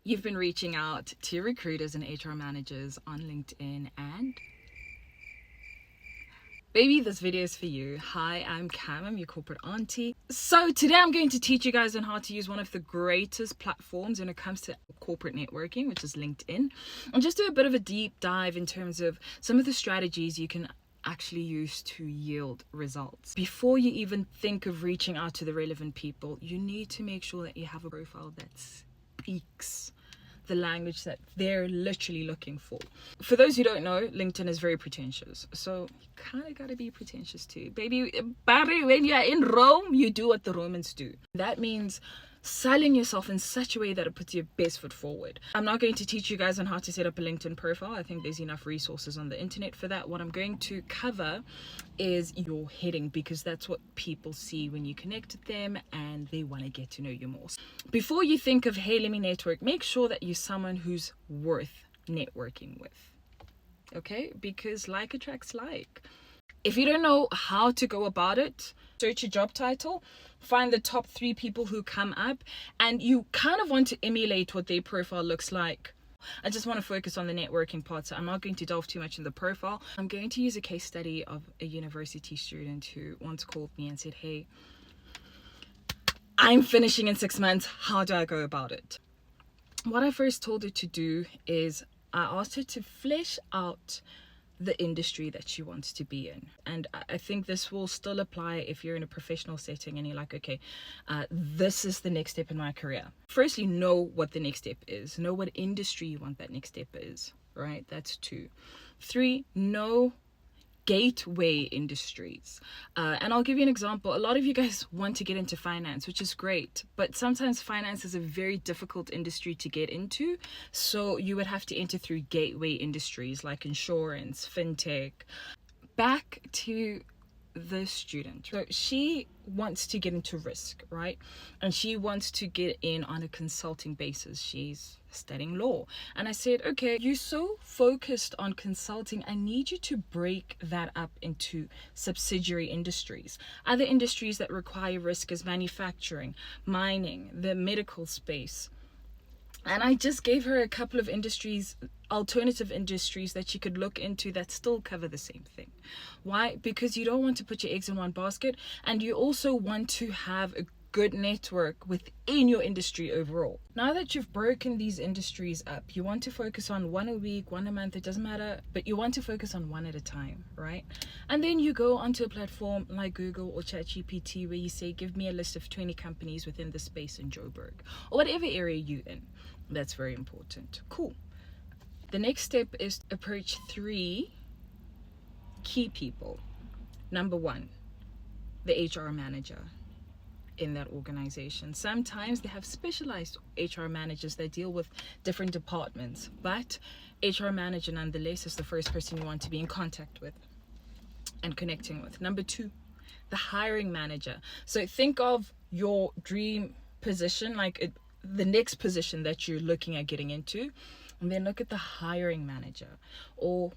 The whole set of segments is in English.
You've been reaching out to recruiters and HR managers on LinkedIn, and baby, this video is for you. Hi, I'm Cam, I'm your corporate auntie. So today I'm going to teach you guys on how to use one of the greatest platforms when it comes to corporate networking, which is LinkedIn, and just do a bit of a deep dive in terms of some of the strategies you can actually use to yield results. Before you even think of reaching out to the relevant people, you need to make sure that you have a profile that speaks the language that they're literally looking for. For those who don't know, LinkedIn is very pretentious. So you kind of got to be pretentious too. Baby, when you're in Rome, you do what the Romans do. That means selling yourself in such a way that it puts your best foot forward. I'm not going to teach you guys on how to set up a LinkedIn profile. I think there's enough resources on the internet for that. What I'm going to cover is your heading, because that's what people see when you connect with them and they want to get to know you more. Before you think of, hey, let me network, make sure that you're someone who's worth networking with. Okay? Because like attracts like. If you don't know how to go about it, search your job title, find the top 3 people who come up, and you kind of want to emulate what their profile looks like. I just want to focus on the networking part, so I'm not going to delve too much in the profile. I'm going to use a case study of a university student who once called me and said, hey, I'm finishing in 6 months. How do I go about it? What I first told her to do is I asked her to flesh out the industry that she wants to be in. And I think this will still apply if you're in a professional setting and you're like, okay, this is the next step in my career. Firstly, know what the next step is. Know what industry you want that next step is, right? That's 2. 3, know gateway industries. And I'll give you an example. A lot of you guys want to get into finance, which is great, but sometimes finance is a very difficult industry to get into. So you would have to enter through gateway industries like insurance, fintech. Back to the student. So she wants to get into risk, right? And she wants to get in on a consulting basis. She's studying law. And I said, okay, you're so focused on consulting, I need you to break that up into subsidiary industries. Other industries that require risk is manufacturing, mining, the medical space. And I just gave her a couple of industries, alternative industries that she could look into that still cover the same thing. Why? Because you don't want to put your eggs in one basket, and you also want to have a good network within your industry overall. Now that you've broken these industries up, you want to focus on one a week, one a month, it doesn't matter, but you want to focus on one at a time, right? And then you go onto a platform like Google or ChatGPT where you say, give me a list of 20 companies within the space in Joburg or whatever area you're in. That's very important. Cool. The next step is approach 3 key people. Number 1, the HR manager in that organization. Sometimes they have specialized HR managers that deal with different departments, but HR manager nonetheless is the first person you want to be in contact with and connecting with. Number 2, the hiring manager. So think of your dream position, like the next position that you're looking at getting into, and then look at the hiring manager, or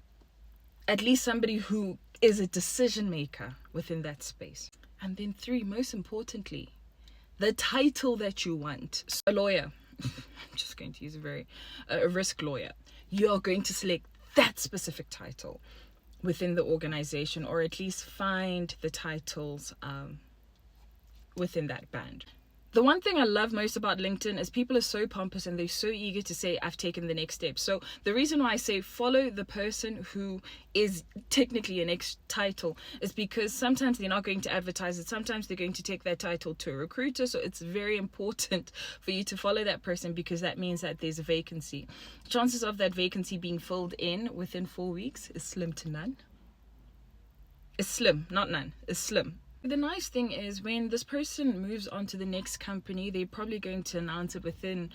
at least somebody who is a decision maker within that space. And then 3, most importantly, the title that you want. So a lawyer, I'm just going to use a risk lawyer. You're going to select that specific title within the organization, or at least find the titles within that band. The one thing I love most about LinkedIn is people are so pompous and they're so eager to say, I've taken the next step. So the reason why I say follow the person who is technically your next title is because sometimes they're not going to advertise it. Sometimes they're going to take that title to a recruiter. So it's very important for you to follow that person, because that means that there's a vacancy. Chances of that vacancy being filled in within 4 weeks is slim to none. It's slim, not none. It's slim. The nice thing is when this person moves on to the next company, they're probably going to announce it within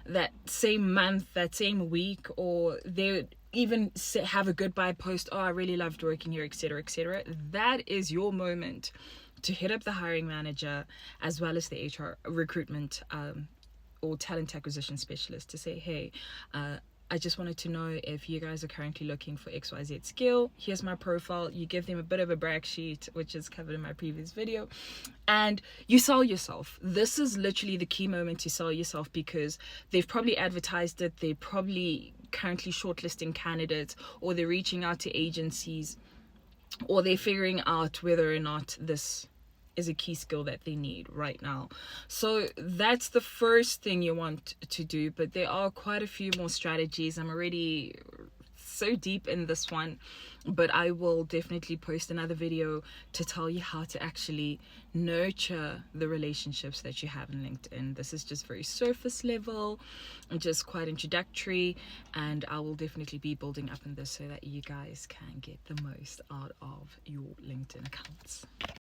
that same month, that same week, or they even have a goodbye post. Oh, I really loved working here, etc., etc. That is your moment to hit up the hiring manager as well as the HR recruitment or talent acquisition specialist to say, hey, I just wanted to know if you guys are currently looking for XYZ skill. Here's my profile. You give them a bit of a brag sheet, which is covered in my previous video, and you sell yourself. This is literally the key moment to sell yourself, because they've probably advertised it, they're probably currently shortlisting candidates, or they're reaching out to agencies, or they're figuring out whether or not this is a key skill that they need right now. So that's the first thing you want to do, but there are quite a few more strategies. I'm already so deep in this one, but I will definitely post another video to tell you how to actually nurture the relationships that you have in LinkedIn. This is just very surface level and just quite introductory, and I will definitely be building up in this so that you guys can get the most out of your LinkedIn accounts.